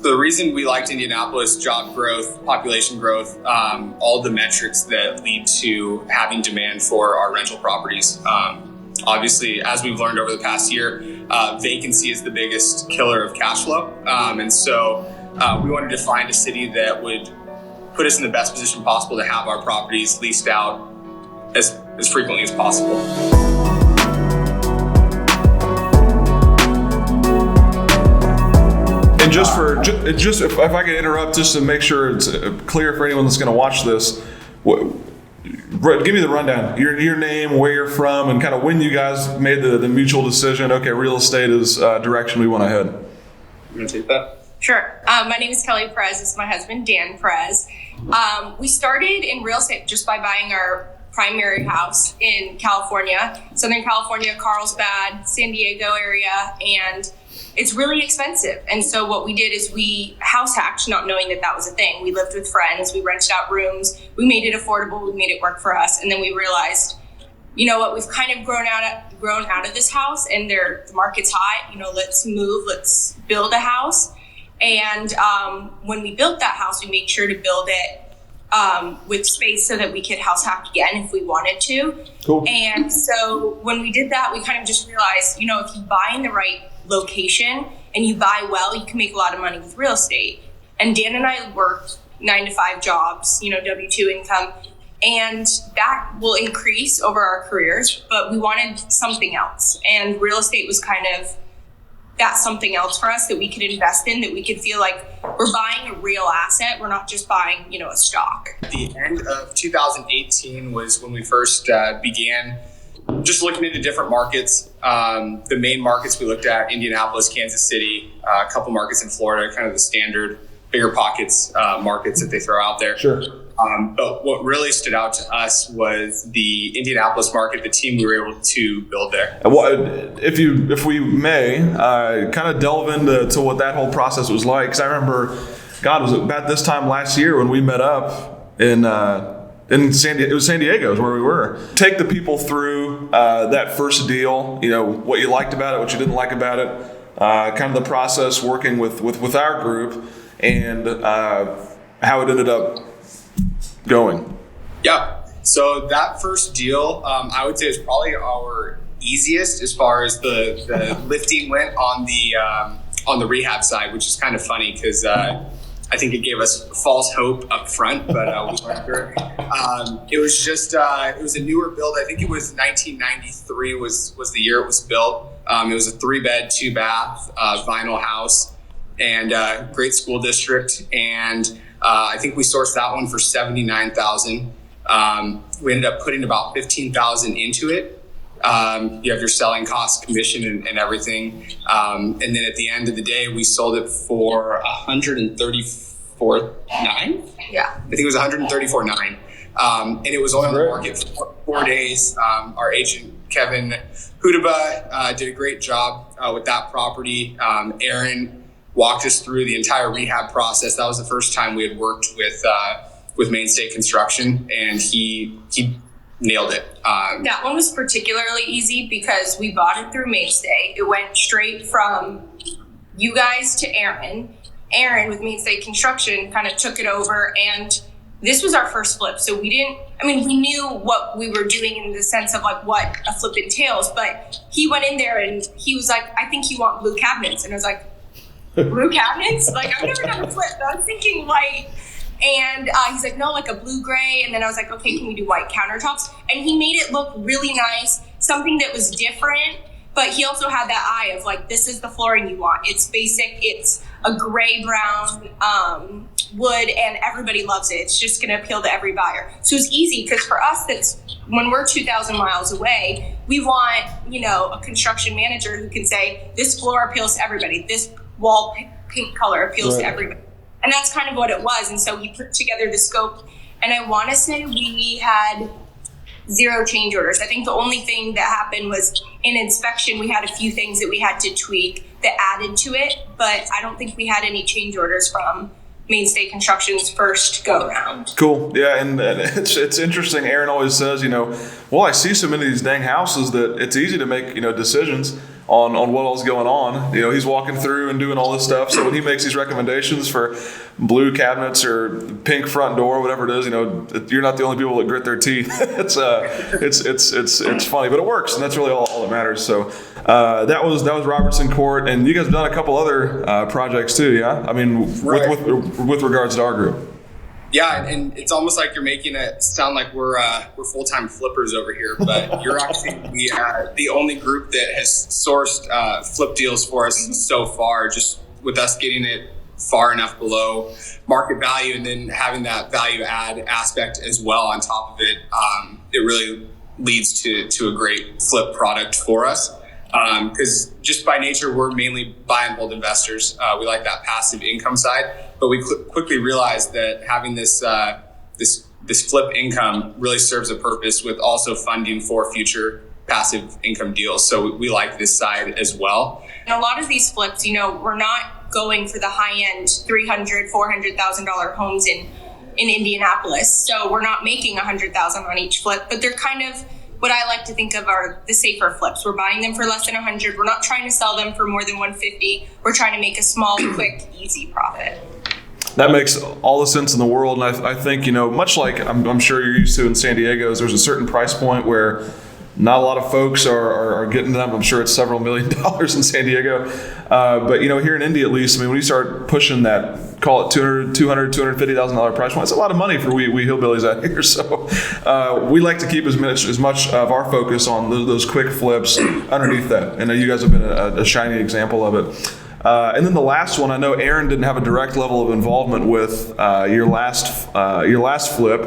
The reason we liked Indianapolis, job growth, population growth, all the metrics that lead to having demand for our rental properties. Obviously, as we've learned over the past year, vacancy is the biggest killer of cash flow. And so we wanted to find a city that would put us in the best position possible to have our properties leased out as frequently as possible. And just if I could interrupt, just to make sure it's clear for anyone that's going to watch this, give me the rundown. Your name, where you're from, and kind of when you guys made the mutual decision. Okay, real estate is direction we want to head. You want to take that? Sure. My name is Kelly Perez. This is my husband, Dan Perez. We started in real estate just by buying our primary house in California, Southern California, Carlsbad, San Diego area, and it's really expensive. And so what we did is we house hacked, not knowing that was a thing. We lived with friends, we rented out rooms, we made it affordable, we made it work for us. And then we realized, you know what, we've kind of grown out of this house and the market's hot, let's move, let's build a house. And when we built that house, we made sure to build it with space so that we could house hack again if we wanted to. Cool. And so when we did that, we kind of just realized, if you buy in the right location and you buy well, you can make a lot of money with real estate. And Dan and I worked 9-to-5 jobs, W-2 income, and that will increase over our careers, but we wanted something else. And real estate was kind of that something else for us that we could invest in, that we could feel like we're buying a real asset. We're not just buying, a stock. The end of 2018 was when we first began just looking into different markets. The main markets we looked at, Indianapolis, Kansas City, a couple markets in Florida, kind of the standard bigger pockets markets that they throw out there. Sure. But what really stood out to us was the Indianapolis market, the team we were able to build there. If we may, kind of delve into what that whole process was like. Because I remember, God, was it about this time last year when we met up in San Diego? It was San Diego is where we were. Take the people through that first deal. What you liked about it, what you didn't like about it. Kind of the process working with our group and how it ended up going. Yeah. So that first deal, I would say is probably our easiest as far as the lifting went on the rehab side, which is kind of funny because I think it gave us false hope up front, but we weren't sure. It was just it was a newer build. I think it was 1993 was the year it was built. It was a 3-bed, 2-bath vinyl house and great school district. And I think we sourced that one for $79,000. We ended up putting about $15,000 into it. You have your selling cost, commission, and everything. And then at the end of the day, we sold it for $134,900. Yeah, I think it was $134,900. And it was only on the market for 4 days. Our agent Kevin Hudaba did a great job with that property. Aaron walked us through the entire rehab process. That was the first time we had worked with Mainstay Construction, and he nailed it. That one was particularly easy because we bought it through Mainstay. It went straight from you guys to Aaron. Aaron with Mainstay Construction kind of took it over, and this was our first flip. So we knew what we were doing in the sense of like what a flip entails, but he went in there and he was like, I think you want blue cabinets. And I was like, blue cabinets? Like, I've never done a flip. I was thinking white. And he's like, no, like a blue gray. And then I was like, okay, can we do white countertops? And he made it look really nice, something that was different. But he also had that eye of like, this is the flooring you want. It's basic. It's a gray brown wood, and everybody loves it. It's just going to appeal to every buyer. So it's easy because for us, that's when we're 2,000 miles away, we want, a construction manager who can say, this floor appeals to everybody. This wall pink color appeals to everybody. And that's kind of what it was. And so we put together the scope, and I want to say we had 0 change orders. I think the only thing that happened was in inspection, we had a few things that we had to tweak that added to it, but I don't think we had any change orders from Mainstay Construction's first go round. Cool. Yeah. And it's interesting. Aaron always says, well, I see so many of these dang houses that it's easy to make, decisions. on what all's going on. He's walking through and doing all this stuff. So when he makes these recommendations for blue cabinets or pink front door, whatever it is, you're not the only people that grit their teeth. It's funny, but it works, and that's really all that matters. So that was Robertson Court, and you guys have done a couple other projects too, yeah? I mean, right. with regards to our group. Yeah, and it's almost like you're making it sound like we're full-time flippers over here, but you're actually the only group that has sourced flip deals for us so far, just with us getting it far enough below market value and then having that value add aspect as well on top of it. It really leads to a great flip product for us. Because just by nature, we're mainly buy and hold investors. We like that passive income side, but we quickly realized that having this flip income really serves a purpose with also funding for future passive income deals. So we like this side as well. And a lot of these flips, we're not going for the high end $300,000, $400,000 homes in Indianapolis. So we're not making $100,000 on each flip, but they're kind of what I like to think of are the safer flips. We're buying them for less than 100. We're not trying to sell them for more than 150. We're trying to make a small, quick, easy profit. That makes all the sense in the world. And I think, much like I'm sure you're used to in San Diego, there's a certain price point where not a lot of folks are getting them. I'm sure it's several $1 million in San Diego. But, here in Indy, at least, when you start pushing that, call it $250,000 price point, it's a lot of money for we hillbillies out here. So we like to keep as much of our focus on those quick flips underneath that. And you guys have been a shiny example of it. And then the last one, I know Aaron didn't have a direct level of involvement with your last flip.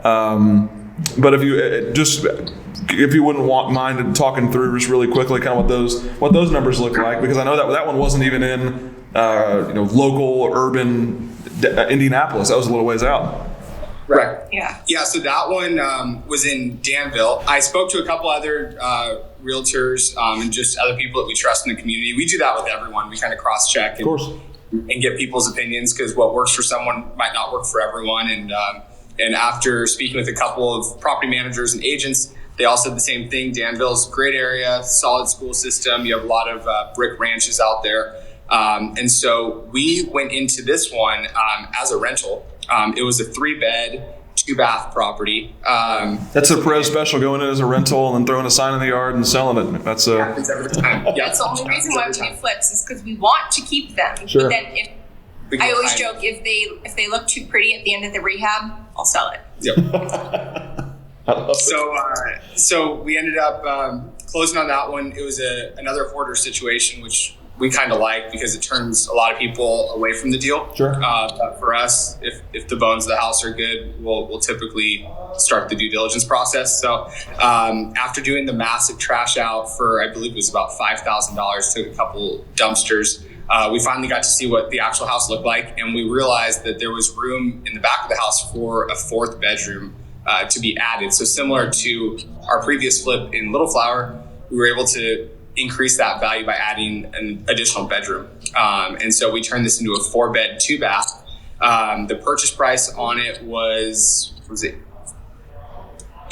But if you wouldn't mind talking through just really quickly kind of what those numbers look like, because I know that one wasn't even in local urban Indianapolis. That was a little ways out. Right. Yeah. So that one was in Danville. I spoke to a couple other realtors and just other people that we trust in the community. We do that with everyone. We kind of cross-check and get people's opinions, because what works for someone might not work for everyone. And after speaking with a couple of property managers and agents, they all said the same thing. Danville's a great area, solid school system. You have a lot of brick ranches out there. And so we went into this one as a rental. It was a 3-bed, 2-bath property. That's a Perez special, going in as a rental and then throwing a sign in the yard and selling it. That's happens every time. Yeah, that's the only reason why we do flips, is because we want to keep them. Sure. But then I always joke, if they look too pretty at the end of the rehab, I'll sell it. Yep. So we ended up closing on that one. It was another hoarder situation, which we kind of like because it turns a lot of people away from the deal. Sure. But for us, if the bones of the house are good, we'll typically start the due diligence process. So after doing the massive trash out for, I believe it was about $5,000, took a couple dumpsters, we finally got to see what the actual house looked like, and we realized that there was room in the back of the house for a 4th bedroom to be added. So similar to our previous flip in Little Flower, we were able to increase that value by adding an additional bedroom. And so we turned this into a 4-bed, 2-bath. The purchase price on it was it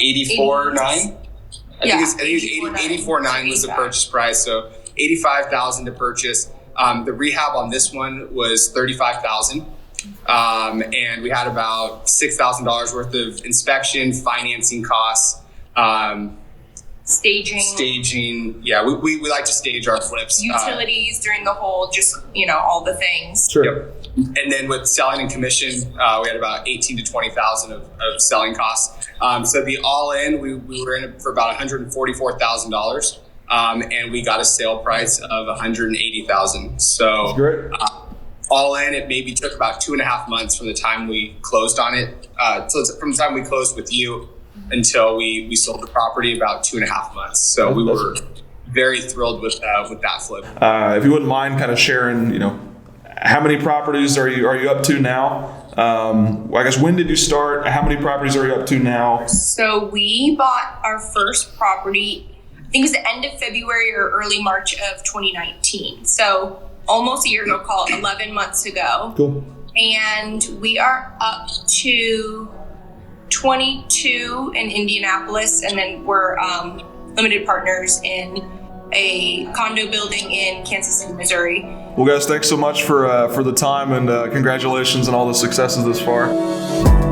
$84,900? I think it was $84,900 was the purchase price. So $85,000 to purchase. The rehab on this one was $35,000. And we had about $6,000 worth of inspection, financing costs, staging. Yeah, we like to stage our flips. Utilities during the whole, just, all the things. Sure. Yep. And then with selling and commission, we had about $18,000 to $20,000 of selling costs. So the all-in, we were in it for about $144,000. And we got a sale price of $180,000. So that's great. All in, it maybe took about 2.5 months from the time we closed on it. So it's from the time we closed with you until we sold the property, about 2.5 months. So we were very thrilled with that flip. If you wouldn't mind kind of sharing, how many properties are you up to now? I guess, when did you start? How many properties are you up to now? So we bought our first property, I think it was the end of February or early March of 2019. So almost a year ago, call it 11 months ago. Cool. And we are up to 22 in Indianapolis, and then we're limited partners in a condo building in Kansas City, Missouri. Well, guys, thanks so much for the time, and congratulations on all the successes this far.